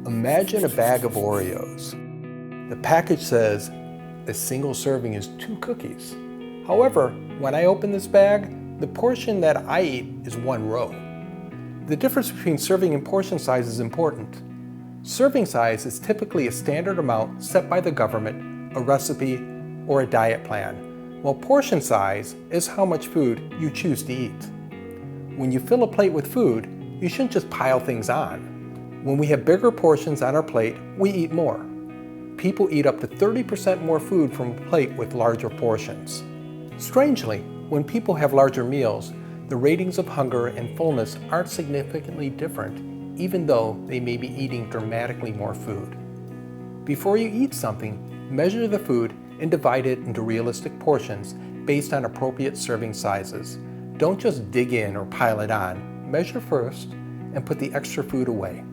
Imagine a bag of Oreos. The package says a single serving is 2 cookies. However, when I open this bag, the portion that I eat is 1 row. The difference between serving and portion size is important. Serving size is typically a standard amount set by the government, a recipe, or a diet plan, while portion size is how much food you choose to eat. When you fill a plate with food, you shouldn't just pile things on. When we have bigger portions on our plate, we eat more. People eat up to 30% more food from a plate with larger portions. Strangely, when people have larger meals, the ratings of hunger and fullness aren't significantly different, even though they may be eating dramatically more food. Before you eat something, measure the food and divide it into realistic portions based on appropriate serving sizes. Don't just dig in or pile it on. Measure first and put the extra food away.